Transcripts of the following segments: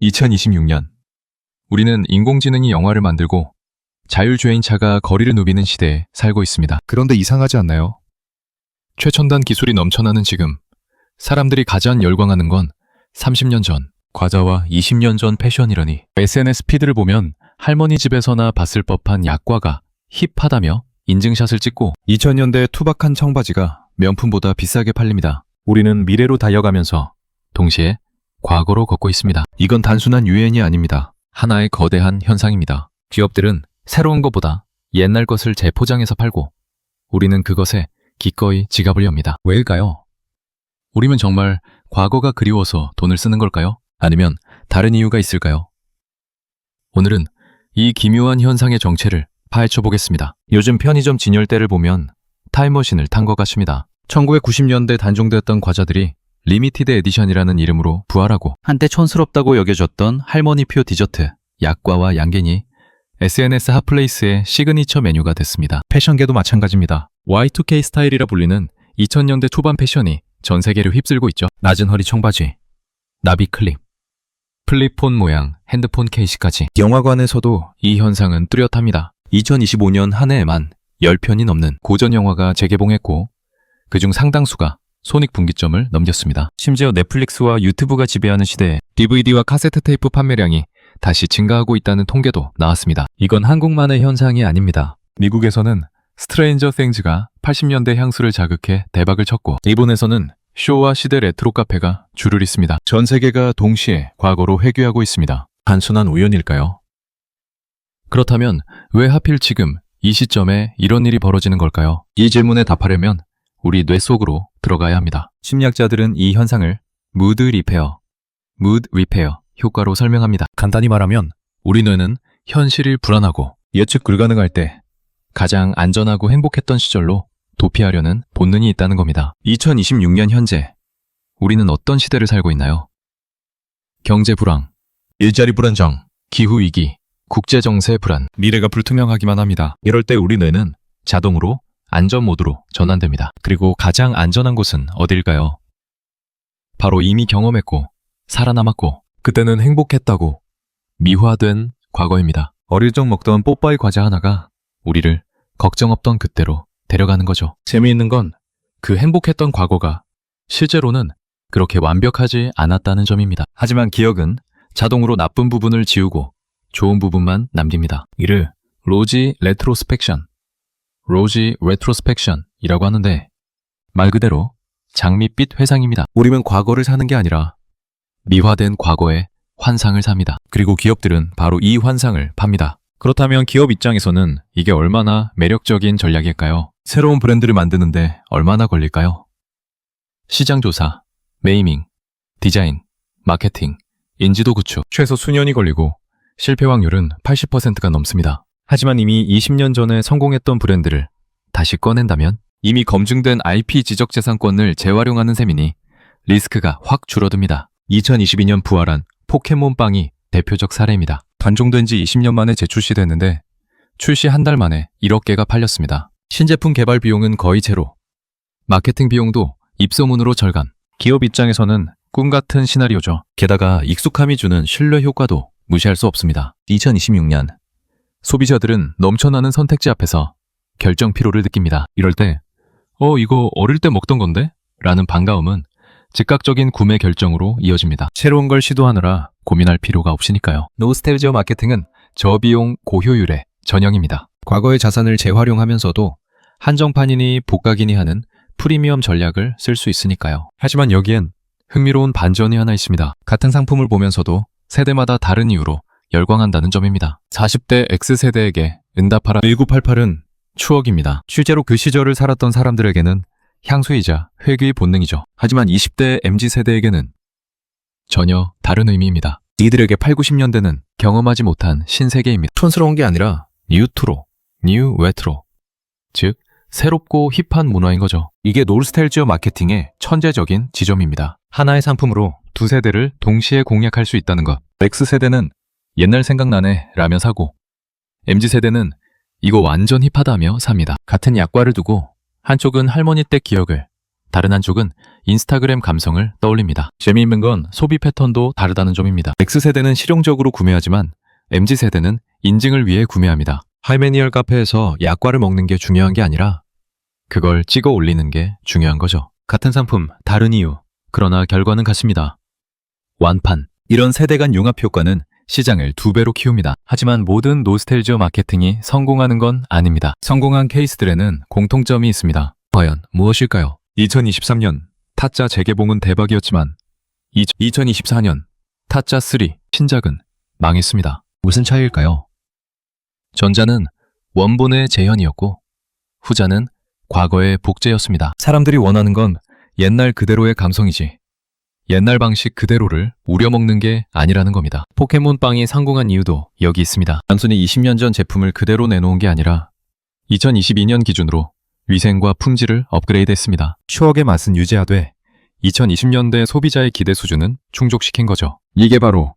2026년 우리는 인공지능이 영화를 만들고 자율주행차가 거리를 누비는 시대에 살고 있습니다. 그런데 이상하지 않나요? 최첨단 기술이 넘쳐나는 지금 사람들이 가장 열광하는 건 30년 전 과자와 20년 전 패션이라니. SNS 피드를 보면 할머니 집에서나 봤을 법한 약과가 힙하다며 인증샷을 찍고 2000년대 투박한 청바지가 명품보다 비싸게 팔립니다. 우리는 미래로 달려가면서 동시에 과거로 걷고 있습니다. 이건 단순한 유행이 아닙니다. 하나의 거대한 현상입니다. 기업들은 새로운 것보다 옛날 것을 재포장해서 팔고 우리는 그것에 기꺼이 지갑을 엽니다. 왜일까요? 우리는 정말 과거가 그리워서 돈을 쓰는 걸까요? 아니면 다른 이유가 있을까요? 오늘은 이 기묘한 현상의 정체를 파헤쳐 보겠습니다. 요즘 편의점 진열대를 보면 타임머신을 탄 것 같습니다. 1990년대 단종되었던 과자들이 리미티드 에디션이라는 이름으로 부활하고 한때 촌스럽다고 여겨졌던 할머니표 디저트, 약과와 양갱이 SNS 핫플레이스의 시그니처 메뉴가 됐습니다. 패션계도 마찬가지입니다. Y2K 스타일이라 불리는 2000년대 초반 패션이 전 세계를 휩쓸고 있죠. 낮은 허리 청바지, 나비 클립, 플립폰 모양 핸드폰 케이스까지. 영화관에서도 이 현상은 뚜렷합니다. 2025년 한 해에만 10편이 넘는 고전 영화가 재개봉했고 그중 상당수가 손익분기점을 넘겼습니다. 심지어 넷플릭스와 유튜브가 지배하는 시대에 DVD와 카세트 테이프 판매량이 다시 증가하고 있다는 통계도 나왔습니다. 이건 한국만의 현상이 아닙니다. 미국에서는 스트레인저 땡즈가 80년대 향수를 자극해 대박을 쳤고 일본에서는 쇼와 시대 레트로 카페가 줄을 잇습니다. 전 세계가 동시에 과거로 회귀하고 있습니다. 단순한 우연일까요? 그렇다면 왜 하필 지금 이 시점에 이런 일이 벌어지는 걸까요? 이 질문에 답하려면 우리 뇌 속으로 들어가야 합니다. 심리학자들은 이 현상을 무드 리페어 효과로 설명합니다. 간단히 말하면 우리 뇌는 현실이 불안하고 예측 불가능할 때 가장 안전하고 행복했던 시절로 도피하려는 본능이 있다는 겁니다. 2026년 현재 우리는 어떤 시대를 살고 있나요? 경제 불황, 일자리 불안정, 기후위기, 국제정세 불안, 미래가 불투명하기만 합니다. 이럴 때 우리 뇌는 자동으로 안전 모드로 전환됩니다. 그리고 가장 안전한 곳은 어딜까요? 바로 이미 경험했고 살아남았고 그때는 행복했다고 미화된 과거입니다. 어릴 적 먹던 뽀빠이 과자 하나가 우리를 걱정 없던 그때로 데려가는 거죠. 재미있는 건 그 행복했던 과거가 실제로는 그렇게 완벽하지 않았다는 점입니다. 하지만 기억은 자동으로 나쁜 부분을 지우고 좋은 부분만 남깁니다. 이를 로지 레트로스펙션이라고 하는데 말 그대로 장밋빛 회상입니다. 우리는 과거를 사는 게 아니라 미화된 과거의 환상을 삽니다. 그리고 기업들은 바로 이 환상을 팝니다. 그렇다면 기업 입장에서는 이게 얼마나 매력적인 전략일까요? 새로운 브랜드를 만드는데 얼마나 걸릴까요? 시장 조사, 네이밍, 디자인, 마케팅, 인지도 구축 최소 수년이 걸리고 실패 확률은 80%가 넘습니다. 하지만 이미 20년 전에 성공했던 브랜드를 다시 꺼낸다면 이미 검증된 IP 지적재산권을 재활용하는 셈이니 리스크가 확 줄어듭니다. 2022년 부활한 포켓몬빵이 대표적 사례입니다. 단종된 지 20년 만에 재출시됐는데 출시 한 달 만에 1억 개가 팔렸습니다. 신제품 개발 비용은 거의 제로. 마케팅 비용도 입소문으로 절감. 기업 입장에서는 꿈같은 시나리오죠. 게다가 익숙함이 주는 신뢰 효과도 무시할 수 없습니다. 2026년 소비자들은 넘쳐나는 선택지 앞에서 결정 피로를 느낍니다. 이럴 때 이거 어릴 때 먹던 건데? 라는 반가움은 즉각적인 구매 결정으로 이어집니다. 새로운 걸 시도하느라 고민할 필요가 없으니까요. 노스텔지어 마케팅은 저비용 고효율의 전형입니다. 과거의 자산을 재활용하면서도 한정판이니 복각이니 하는 프리미엄 전략을 쓸 수 있으니까요. 하지만 여기엔 흥미로운 반전이 하나 있습니다. 같은 상품을 보면서도 세대마다 다른 이유로 열광한다는 점입니다. 40대 X세대에게 응답하라 1988은 추억입니다. 실제로 그 시절을 살았던 사람들에게는 향수이자 회귀의 본능이죠. 하지만 20대 MZ세대에게는 전혀 다른 의미입니다. 이들에게 8, 90년대는 경험하지 못한 신세계입니다. 촌스러운 게 아니라 뉴트로, 뉴 레트로, 즉 새롭고 힙한 문화인 거죠. 이게 노스텔지어 마케팅의 천재적인 지점입니다. 하나의 상품으로 두 세대를 동시에 공략할 수 있다는 것. X세대는 옛날 생각나네 라며 사고 MZ세대는 이거 완전 힙하다며 삽니다. 같은 약과를 두고 한쪽은 할머니 때 기억을, 다른 한쪽은 인스타그램 감성을 떠올립니다. 재미있는 건 소비 패턴도 다르다는 점입니다. X세대는 실용적으로 구매하지만 MZ세대는 인증을 위해 구매합니다. 하이메니얼 카페에서 약과를 먹는 게 중요한 게 아니라 그걸 찍어 올리는 게 중요한 거죠. 같은 상품, 다른 이유. 그러나 결과는 같습니다. 완판. 이런 세대 간 융합 효과는 시장을 2배로 키웁니다. 하지만 모든 노스텔지어 마케팅이 성공하는 건 아닙니다. 성공한 케이스들에는 공통점이 있습니다. 과연 무엇일까요? 2023년 타짜 재개봉은 대박이었지만 2024년 타짜 3 신작은 망했습니다. 무슨 차이일까요? 전자는 원본의 재현이었고 후자는 과거의 복제였습니다. 사람들이 원하는 건 옛날 그대로의 감성이지 옛날 방식 그대로를 우려먹는 게 아니라는 겁니다. 포켓몬빵이 성공한 이유도 여기 있습니다. 단순히 20년 전 제품을 그대로 내놓은 게 아니라 2022년 기준으로 위생과 품질을 업그레이드했습니다. 추억의 맛은 유지하되 2020년대 소비자의 기대 수준은 충족시킨 거죠. 이게 바로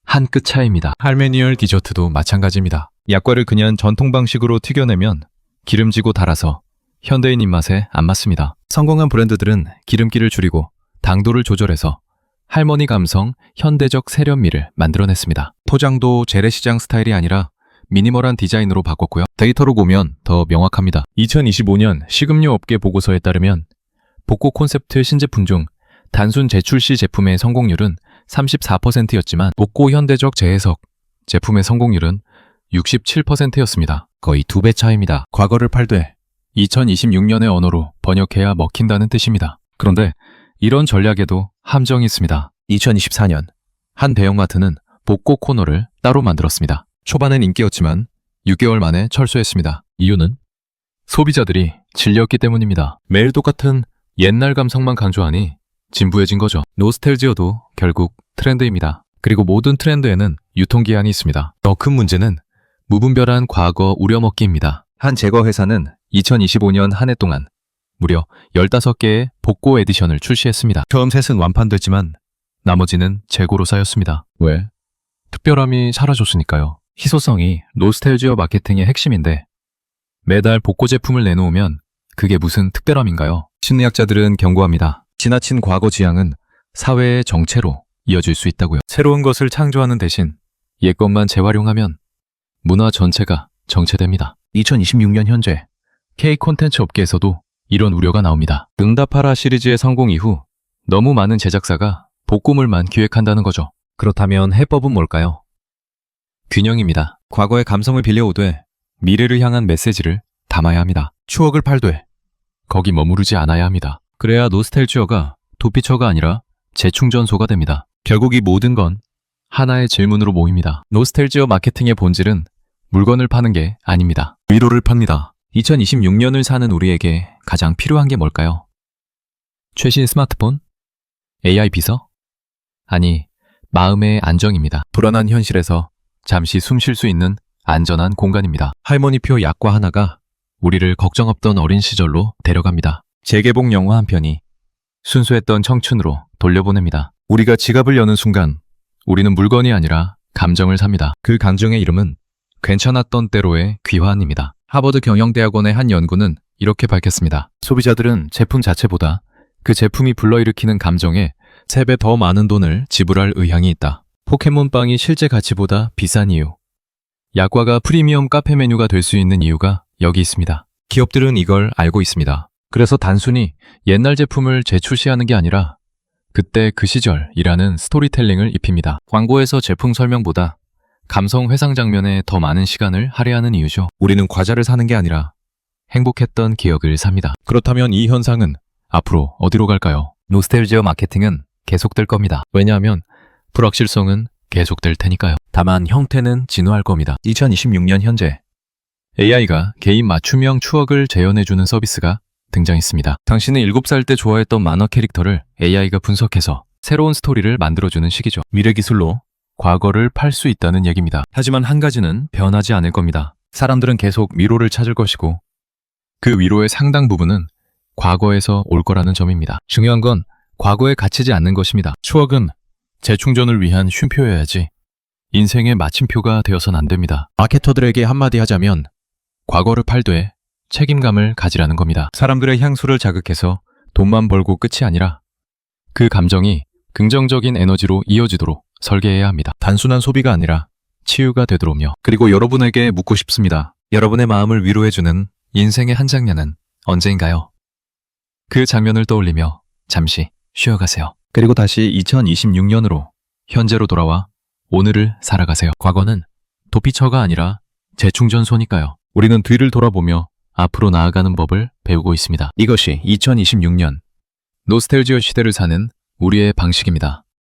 한 끗 차이입니다. 할메니얼 디저트도 마찬가지입니다. 약과를 그냥 전통 방식으로 튀겨내면 기름지고 달아서 현대인 입맛에 안 맞습니다. 성공한 브랜드들은 기름기를 줄이고 당도를 조절해서 할머니 감성, 현대적 세련미를 만들어냈습니다. 포장도 재래시장 스타일이 아니라 미니멀한 디자인으로 바꿨고요. 데이터로 보면 더 명확합니다. 2025년 식음료 업계 보고서에 따르면 복고 콘셉트 신제품 중 단순 재출시 제품의 성공률은 34%였지만 복고 현대적 재해석 제품의 성공률은 67%였습니다. 거의 2배 차이입니다. 과거를 팔되 2026년의 언어로 번역해야 먹힌다는 뜻입니다. 그런데 이런 전략에도 함정이 있습니다. 2024년 한 대형마트는 복고 코너를 따로 만들었습니다. 초반엔 인기였지만 6개월 만에 철수했습니다. 이유는 소비자들이 질렸기 때문입니다. 매일 똑같은 옛날 감성만 강조하니 진부해진 거죠. 노스텔지어도 결국 트렌드입니다. 그리고 모든 트렌드에는 유통기한이 있습니다. 더 큰 문제는 무분별한 과거 우려먹기입니다. 한 제거 회사는 2025년 한 해 동안 무려 15개의 복고 에디션을 출시했습니다. 처음 셋은 완판됐지만 나머지는 재고로 쌓였습니다. 왜? 특별함이 사라졌으니까요. 희소성이 노스텔지어 마케팅의 핵심인데 매달 복고 제품을 내놓으면 그게 무슨 특별함인가요? 심리학자들은 경고합니다. 지나친 과거 지향은 사회의 정체로 이어질 수 있다고요. 새로운 것을 창조하는 대신 옛 것만 재활용하면 문화 전체가 정체됩니다. 2026년 현재 K 콘텐츠 업계에서도 이런 우려가 나옵니다. 응답하라 시리즈의 성공 이후 너무 많은 제작사가 복고물만 기획한다는 거죠. 그렇다면 해법은 뭘까요? 균형입니다. 과거의 감성을 빌려오되 미래를 향한 메시지를 담아야 합니다. 추억을 팔되 거기 머무르지 않아야 합니다. 그래야 노스텔지어가 도피처가 아니라 재충전소가 됩니다. 결국 이 모든 건 하나의 질문으로 모입니다. 노스텔지어 마케팅의 본질은 물건을 파는 게 아닙니다. 위로를 팝니다. 2026년을 사는 우리에게 가장 필요한 게 뭘까요? 최신 스마트폰? AI 비서? 아니, 마음의 안정입니다. 불안한 현실에서 잠시 숨 쉴 수 있는 안전한 공간입니다. 할머니표 약과 하나가 우리를 걱정 없던 어린 시절로 데려갑니다. 재개봉 영화 한 편이 순수했던 청춘으로 돌려보냅니다. 우리가 지갑을 여는 순간 우리는 물건이 아니라 감정을 삽니다. 그 감정의 이름은 괜찮았던 때로의 귀환입니다. 하버드 경영대학원의 한 연구는 이렇게 밝혔습니다. 소비자들은 제품 자체보다 그 제품이 불러일으키는 감정에 3배 더 많은 돈을 지불할 의향이 있다. 포켓몬빵이 실제 가치보다 비싼 이유. 약과가 프리미엄 카페 메뉴가 될 수 있는 이유가 여기 있습니다. 기업들은 이걸 알고 있습니다. 그래서 단순히 옛날 제품을 재출시하는 게 아니라 그때 그 시절이라는 스토리텔링을 입힙니다. 광고에서 제품 설명보다 감성 회상 장면에 더 많은 시간을 할애하는 이유죠. 우리는 과자를 사는 게 아니라 행복했던 기억을 삽니다. 그렇다면 이 현상은 앞으로 어디로 갈까요? 노스텔지어 마케팅은 계속될 겁니다. 왜냐하면 불확실성은 계속될 테니까요. 다만 형태는 진화할 겁니다. 2026년 현재 AI가 개인 맞춤형 추억을 재현해주는 서비스가 등장했습니다. 당신이 7살 때 좋아했던 만화 캐릭터를 AI가 분석해서 새로운 스토리를 만들어주는 시기죠. 미래 기술로 과거를 팔 수 있다는 얘기입니다. 하지만 한 가지는 변하지 않을 겁니다. 사람들은 계속 위로를 찾을 것이고 그 위로의 상당 부분은 과거에서 올 거라는 점입니다. 중요한 건 과거에 갇히지 않는 것입니다. 추억은 재충전을 위한 쉼표여야지 인생의 마침표가 되어선 안 됩니다. 마케터들에게 한마디 하자면 과거를 팔되 책임감을 가지라는 겁니다. 사람들의 향수를 자극해서 돈만 벌고 끝이 아니라 그 감정이 긍정적인 에너지로 이어지도록 설계해야 합니다. 단순한 소비가 아니라 치유가 되도록요. 그리고 여러분에게 묻고 싶습니다. 여러분의 마음을 위로해주는 인생의 한 장면은 언제인가요? 그 장면을 떠올리며 잠시 쉬어가세요. 그리고 다시 2026년으로 현재로 돌아와 오늘을 살아가세요. 과거는 도피처가 아니라 재충전소니까요. 우리는 뒤를 돌아보며 앞으로 나아가는 법을 배우고 있습니다. 이것이 2026년 노스텔지어 시대를 사는 우리의 방식입니다.